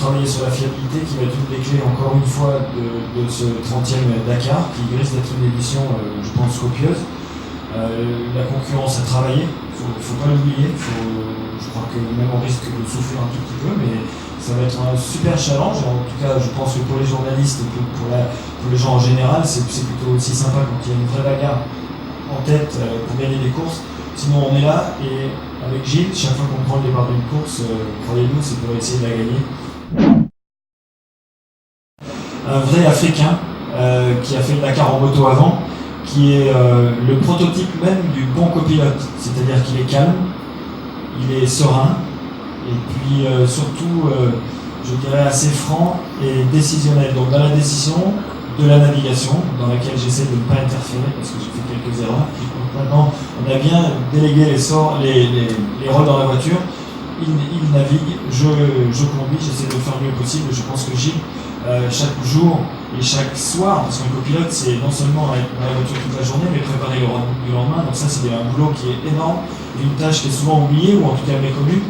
travailler sur la fiabilité qui va être une des clés encore une fois de ce 30e Dakar qui risque d'être une édition, je pense, copieuse. La concurrence a travaillé, il ne faut pas l'oublier, je crois que même on risque de souffrir un tout petit peu, mais ça va être un super challenge. En tout cas, je pense que pour les journalistes et pour les gens en général, c'est plutôt aussi sympa quand il y a une vraie bagarre en tête pour gagner des courses. Sinon, on est là et avec Gilles, chaque fois qu'on prend le départ d'une course, croyez-nous, c'est pour essayer de la gagner. Un vrai Africain qui a fait le Dakar en moto avant, qui est le prototype même du bon copilote, c'est-à-dire qu'il est calme, il est serein, et puis surtout, je dirais, assez franc et décisionnel. Donc dans la décision de la navigation, dans laquelle j'essaie de ne pas interférer parce que j'ai fait quelques erreurs. Maintenant, on a bien délégué les rôles dans la voiture. Il navigue, je conduis, j'essaie de le faire le mieux possible. Je pense que Gilles, chaque jour et chaque soir, parce qu'un copilote, c'est non seulement être dans la voiture toute la journée, mais préparer le lendemain. Donc ça, c'est un boulot qui est énorme, une tâche qui est souvent oubliée ou en tout cas méconnue.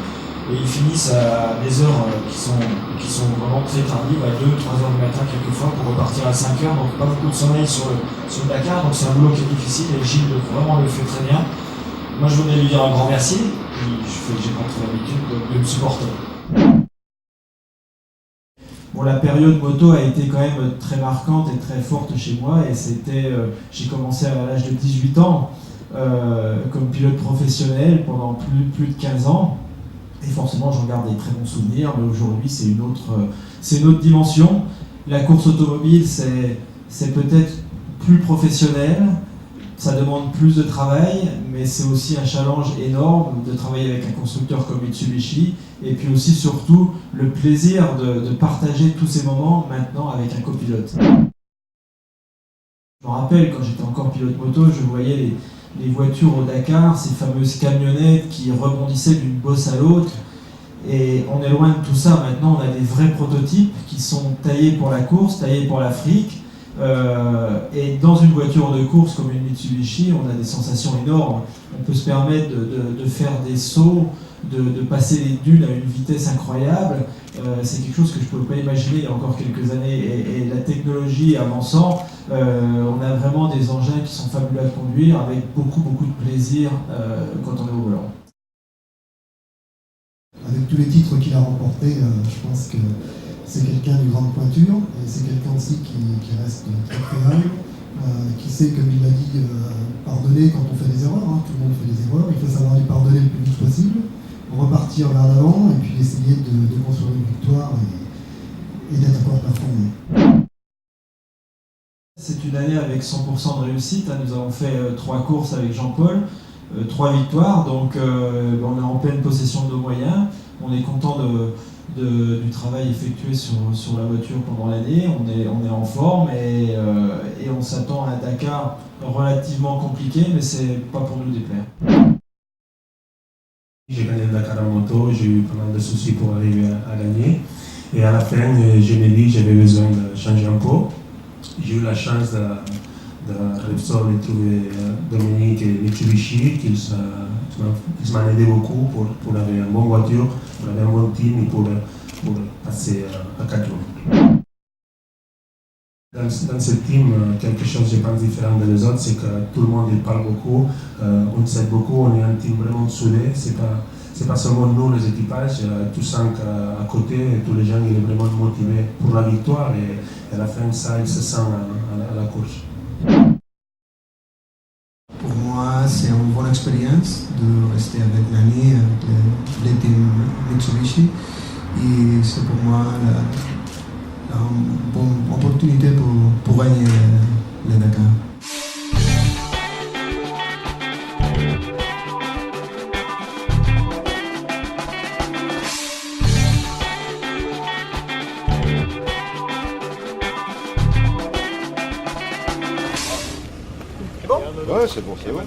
Et ils finissent à des heures qui sont vraiment très tardives, à 2-3 heures du matin quelquefois, pour repartir à 5 heures. Donc pas beaucoup de sommeil sur le Dakar. Donc c'est un boulot qui est difficile et Gilles vraiment le fait très bien. Moi, je voudrais lui dire un grand merci. J'ai pas trop l'habitude de me supporter. Bon, la période moto a été quand même très marquante et très forte chez moi. Et j'ai commencé à l'âge de 18 ans comme pilote professionnel pendant plus de 15 ans. Et forcément, j'en garde des très bons souvenirs. Mais aujourd'hui, c'est une autre dimension. La course automobile, c'est peut-être plus professionnel. Ça demande plus de travail, mais c'est aussi un challenge énorme de travailler avec un constructeur comme Mitsubishi, et puis aussi surtout le plaisir de partager tous ces moments maintenant avec un copilote. Je me rappelle quand j'étais encore pilote moto, je voyais les voitures au Dakar, ces fameuses camionnettes qui rebondissaient d'une bosse à l'autre, et on est loin de tout ça. Maintenant, on a des vrais prototypes qui sont taillés pour la course, taillés pour l'Afrique. Et dans une voiture de course comme une Mitsubishi, on a des sensations énormes. On peut se permettre de faire des sauts, de passer les dunes à une vitesse incroyable. C'est quelque chose que je ne pouvais pas imaginer il y a encore quelques années. Et la technologie avançant, on a vraiment des engins qui sont fabuleux à conduire, avec beaucoup de plaisir quand on est au volant. Avec tous les titres qu'il a remportés, je pense que c'est quelqu'un de grande pointure, et c'est quelqu'un aussi qui reste très humble, qui sait, comme il l'a dit, pardonner quand on fait des erreurs. Tout le monde fait des erreurs, il faut savoir les pardonner le plus vite possible, repartir vers l'avant, et puis essayer de construire une victoire et d'être encore performant. C'est une année avec 100% de réussite. Nous avons fait 3 courses avec Jean-Paul, 3 victoires, donc on est en pleine possession de nos moyens. On est content du travail effectué sur la voiture pendant l'année. On est en forme et on s'attend à un Dakar relativement compliqué, mais c'est pas pour nous déplaire. J'ai gagné le Dakar en moto, j'ai eu pas mal de soucis pour arriver à gagner. Et à la fin, je me dis que j'avais besoin de changer un peu. J'ai eu la chance de Repsol et trouver Dominique et Mitsubishi, qui m'ont aidé beaucoup pour avoir une bonne voiture, pour avoir un bon team et pour passer à 4 jours. Dans ce team, quelque chose je pense différent des autres, c'est que tout le monde il parle beaucoup, on s'aide beaucoup, on est un team vraiment soudé. C'est pas seulement nous les équipages, tous 5 à côté, tous les gens ils sont vraiment motivés pour la victoire et à la fin ça ils se sentent à la course. Pour moi, c'est une bonne expérience de rester avec l'année, avec le team Mitsubishi. Et c'est pour moi une bonne opportunité pour gagner le Dakar. Ouais, c'est bon, c'est bon.